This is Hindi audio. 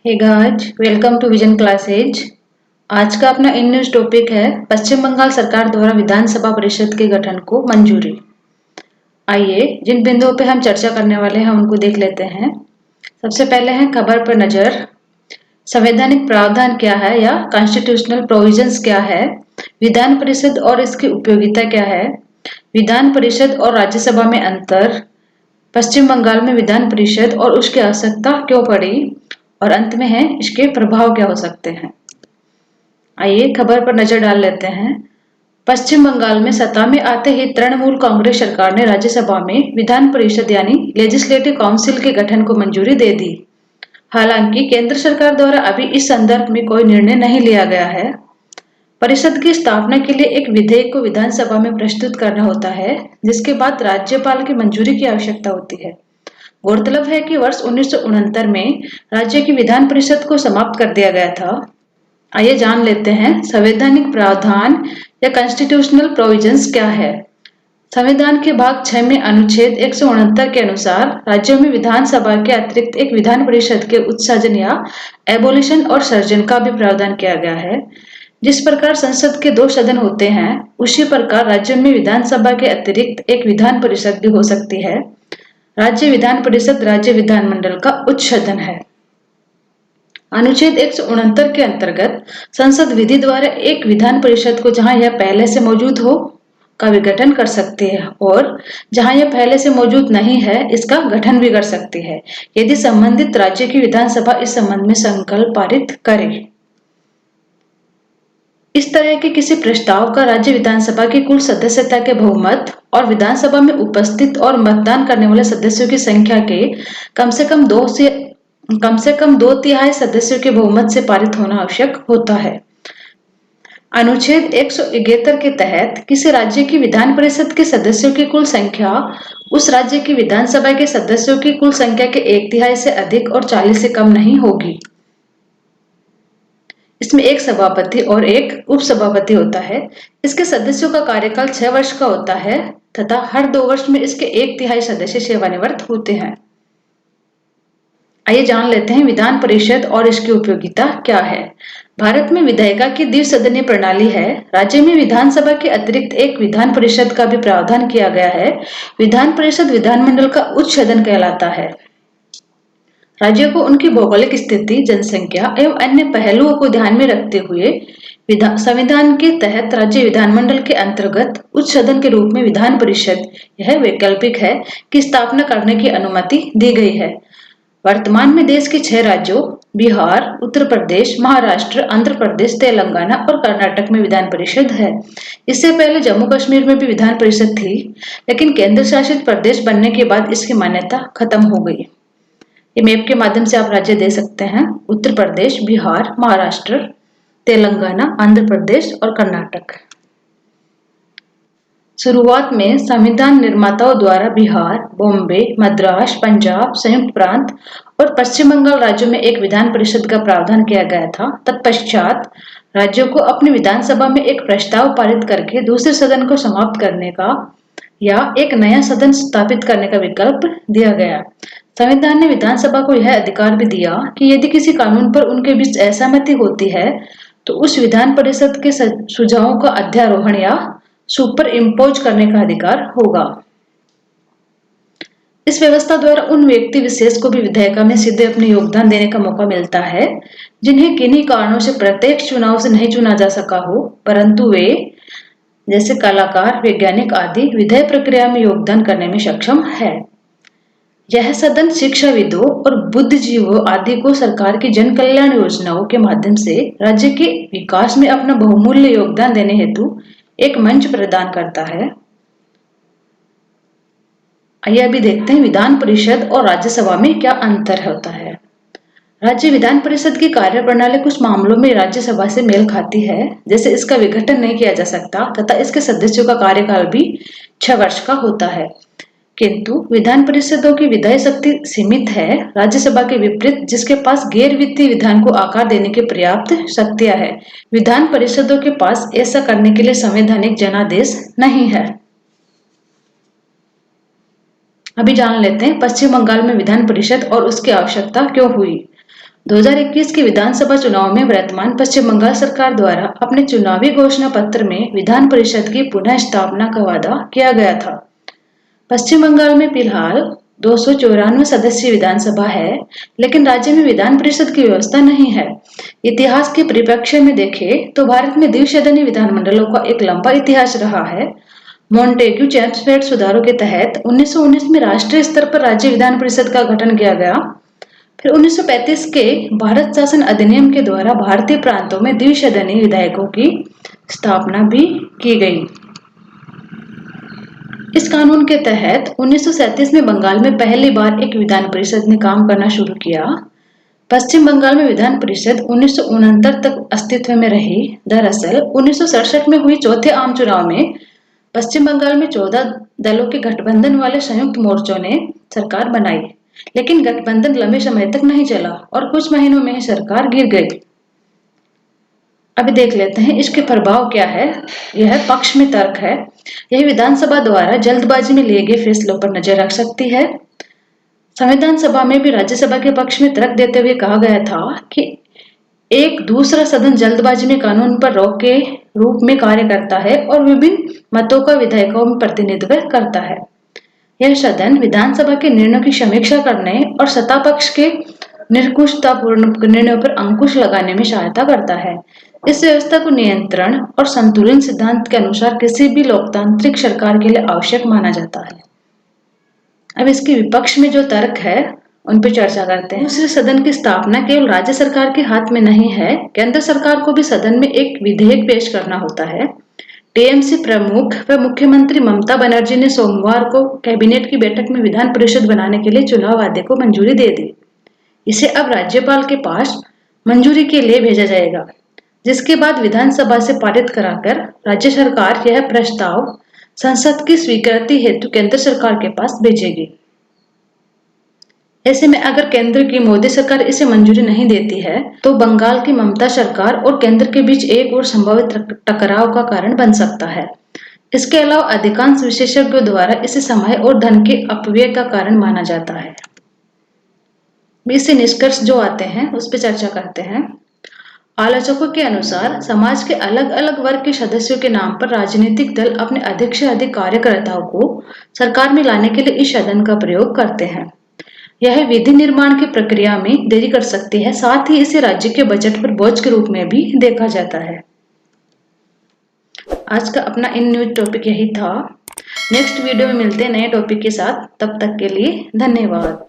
Hey guys, welcome to vision classes. आज का अपना इन न्यूज टॉपिक है पश्चिम बंगाल सरकार द्वारा विधानसभा परिषद के गठन को मंजूरी। आइए जिन बिंदुओं पे हम चर्चा करने वाले हैं उनको देख लेते हैं। सबसे पहले है खबर पर नजर। संवैधानिक प्रावधान क्या है या कॉन्स्टिट्यूशनल प्रोविजंस क्या है, विधान परिषद और इसकी उपयोगिता क्या है, विधान परिषद और राज्यसभा में अंतर, पश्चिम बंगाल में विधान परिषद और उसकी आवश्यकता क्यों पड़ी, और अंत में है इसके प्रभाव क्या हो सकते हैं। आइए खबर पर नजर डाल लेते हैं। पश्चिम बंगाल में सत्ता में आते ही तृणमूल कांग्रेस सरकार ने राज्यसभा में विधान परिषद यानी लेजिस्लेटिव काउंसिल के गठन को मंजूरी दे दी। हालांकि केंद्र सरकार द्वारा अभी इस संदर्भ में कोई निर्णय नहीं लिया गया है। परिषद की स्थापना के लिए एक विधेयक को विधानसभा में प्रस्तुत करना होता है, जिसके बाद राज्यपाल की मंजूरी की आवश्यकता होती है। गौरतलब है कि वर्ष 1969 में राज्य की विधान परिषद को समाप्त कर दिया गया था। आइए जान लेते हैं संवैधानिक प्रावधान या कॉन्स्टिट्यूशनल प्रोविजंस क्या है। संविधान के भाग 6 में अनुच्छेद 169 के अनुसार राज्यों में विधानसभा के अतिरिक्त एक विधान परिषद के उत्सर्जन या एबोलिशन और सर्जन का भी प्रावधान किया गया है। जिस प्रकार संसद के 2 सदन होते हैं, उसी प्रकार राज्यों में विधानसभा के अतिरिक्त एक विधान परिषद भी हो सकती है। राज्य विधान परिषद राज्य विधानमंडल का उच्च सदन है। अनुच्छेद 169 के अंतर्गत संसद विधि द्वारा एक विधान परिषद को जहां यह पहले से मौजूद हो का विघटन कर सकती है और जहां यह पहले से मौजूद नहीं है इसका गठन भी कर सकती है, यदि संबंधित राज्य की विधानसभा इस संबंध में संकल्प पारित करे। इस तरह के किसी प्रस्ताव का राज्य विधानसभा की कुल सदस्यता के बहुमत और विधानसभा में उपस्थित और मतदान करने वाले सदस्यों की संख्या के कम से कम 2/3 सदस्यों के बहुमत से पारित होना आवश्यक होता है। अनुच्छेद 171 के तहत किसी राज्य की विधान परिषद के सदस्यों की कुल संख्या उस राज्य की विधानसभा के सदस्यों की कुल संख्या के 1/3 से अधिक और 40 से कम नहीं होगी। इसमें एक सभापति और एक उपसभापति होता है। इसके सदस्यों का कार्यकाल 6 वर्ष का होता है तथा हर 2 वर्ष में इसके 1/3 सदस्य सेवानिवृत्त होते हैं। आइए जान लेते हैं विधान परिषद और इसकी उपयोगिता क्या है। भारत में विधायिका की द्विसदनीय प्रणाली है। राज्य में विधानसभा के अतिरिक्त एक विधान परिषद का भी प्रावधान किया गया है। विधान परिषद विधानमंडल का उच्च सदन कहलाता है। राज्यों को उनकी भौगोलिक स्थिति, जनसंख्या एवं अन्य पहलुओं को ध्यान में रखते हुए संविधान के तहत राज्य विधानमंडल के अंतर्गत उच्च सदन के रूप में विधान परिषद, यह वैकल्पिक है, की स्थापना करने की अनुमति दी गई है। वर्तमान में देश के 6 राज्यों बिहार, उत्तर प्रदेश, महाराष्ट्र, आंध्र प्रदेश, तेलंगाना और कर्नाटक में विधान परिषद है। इससे पहले जम्मू कश्मीर में भी विधान परिषद थी, लेकिन केंद्र शासित प्रदेश बनने के बाद इसकी मान्यता खत्म हो गई। ये मैप के माध्यम से आप राज्य दे सकते हैं: उत्तर प्रदेश, बिहार, महाराष्ट्र, तेलंगाना, आंध्र प्रदेश और कर्नाटक। शुरुआत में संविधान निर्माताओं द्वारा बिहार, बॉम्बे, मद्रास, पंजाब, संयुक्त प्रांत और पश्चिम बंगाल राज्यों में एक विधान परिषद का प्रावधान किया गया था। तत्पश्चात राज्यों को अपनी विधानसभा में एक प्रस्ताव पारित करके दूसरे सदन को समाप्त करने का या एक नया सदन स्थापित करने का विकल्प दिया गया। संविधान ने विधानसभा को यह अधिकार भी दिया कि यदि किसी कानून पर उनके बीच असहमति होती है तो उस विधान परिषद के सुझावों का अध्यारोहण या सुपर इम्पोज करने का अधिकार होगा। इस व्यवस्था द्वारा उन व्यक्ति विशेष को भी विधायिका में सीधे अपने योगदान देने का मौका मिलता है जिन्हें किन्हीं कारणों से प्रत्यक्ष चुनाव से नहीं चुना जा सका हो, परंतु वे जैसे कलाकार, वैज्ञानिक आदि विधायी प्रक्रिया में योगदान करने में सक्षम है। यह सदन शिक्षाविदों और बुद्धिजीवियों आदि को सरकार की जन कल्याण योजनाओं के माध्यम से राज्य के विकास में अपना बहुमूल्य योगदान देने हेतु एक मंच प्रदान करता है। आइए अभी देखते हैं विधान परिषद और राज्यसभा में क्या अंतर होता है। राज्य विधान परिषद की कार्यप्रणाली कुछ मामलों में राज्यसभा से मेल खाती है, जैसे इसका विघटन नहीं किया जा सकता तथा इसके सदस्यों का कार्यकाल भी 6 वर्ष का होता है। किंतु विधान परिषदों की विधायी शक्ति सीमित है, राज्यसभा के विपरीत जिसके पास गैर वित्तीय विधान को आकार देने की पर्याप्त शक्तियां है। विधान परिषदों के पास ऐसा करने के लिए संवैधानिक जनादेश नहीं है। अभी जान लेते हैं पश्चिम बंगाल में विधान परिषद और उसकी आवश्यकता क्यों हुई। 2021 के विधानसभा चुनाव में वर्तमान पश्चिम बंगाल सरकार द्वारा अपने चुनावी घोषणा पत्र में विधान परिषद की पुनः स्थापना का वादा किया गया था। पश्चिम बंगाल में फिलहाल 294 सदस्यीय विधानसभा है, लेकिन राज्य में विधान परिषद की व्यवस्था नहीं है। इतिहास के परिप्रेक्ष्य में देखें तो भारत में द्विसदनीय विधानमंडलों का एक लंबा इतिहास रहा है। मॉन्टेग्यू चेम्सफोर्ड सुधारों के तहत 1919 में राष्ट्रीय स्तर पर राज्य विधान परिषद का गठन किया गया। फिर 1935 के भारत शासन अधिनियम के द्वारा भारतीय प्रांतों में द्विसदनीय विधायकों की स्थापना भी की गई। इस कानून के तहत 1937 में बंगाल में पहली बार एक विधान परिषद ने काम करना शुरू किया। पश्चिम बंगाल में विधान परिषद 1969 तक अस्तित्व में रही। दरअसल 1967 में हुई चौथे आम चुनाव में पश्चिम बंगाल में 14 दलों के गठबंधन वाले संयुक्त मोर्चों ने सरकार बनाई, लेकिन गठबंधन लंबे समय तक नहीं चला और कुछ महीनों में ही सरकार गिर गई। अभी देख लेते हैं इसके प्रभाव क्या है। यह पक्ष में तर्क है। यह विधानसभा द्वारा जल्दबाजी में लिए गए फैसलों पर नजर रख सकती है। संविधान सभा में भी राज्यसभा के पक्ष में तर्क देते हुए कहा गया था कि एक दूसरा सदन जल्दबाजी में कानून पर रोक के रूप में कार्य करता है और विभिन्न मतों का विधायकों में प्रतिनिधित्व करता है। यह सदन विधानसभा के निर्णयों की समीक्षा करने और सत्ता पक्ष के निरंकुशतापूर्ण निर्णयों पर अंकुश लगाने में सहायता करता है। इस व्यवस्था को नियंत्रण और संतुलन सिद्धांत के अनुसार किसी भी लोकतांत्रिक सरकार के लिए आवश्यक माना जाता है। अब इसके विपक्ष में जो तर्क है उन पर चर्चा करते हैं। दूसरे सदन की स्थापना केवल राज्य सरकार के हाथ में नहीं है, केंद्र सरकार को भी सदन में एक विधेयक पेश करना होता है। टीएमसी प्रमुख व मुख्यमंत्री ममता बनर्जी ने सोमवार को कैबिनेट की बैठक में विधान परिषद बनाने के लिए चुनाव आदेश को मंजूरी दे दी। इसे अब राज्यपाल के पास मंजूरी के लिए भेजा जाएगा, जिसके बाद विधानसभा से पारित कराकर राज्य सरकार यह प्रस्ताव संसद की स्वीकृति हेतु केंद्र सरकार के पास भेजेगी। ऐसे में अगर केंद्र की मोदी सरकार इसे मंजूरी नहीं देती है तो बंगाल की ममता सरकार और केंद्र के बीच एक और संभावित टकराव का कारण बन सकता है। इसके अलावा अधिकांश विशेषज्ञों द्वारा इसे समय और धन के अपव्यय का कारण माना जाता है। इससे निष्कर्ष जो आते हैं उस पर चर्चा करते हैं। आलोचकों के अनुसार समाज के अलग अलग वर्ग के सदस्यों के नाम पर राजनीतिक दल अपने अधिक से अधिक कार्यकर्ताओं को सरकार में लाने के लिए इस सदन का प्रयोग करते हैं। यह विधि निर्माण की प्रक्रिया में देरी कर सकती है, साथ ही इसे राज्य के बजट पर बोझ के रूप में भी देखा जाता है। आज का अपना इन न्यूज टॉपिक यही था। नेक्स्ट वीडियो में मिलते हैं नए टॉपिक के साथ। तब तक के लिए धन्यवाद।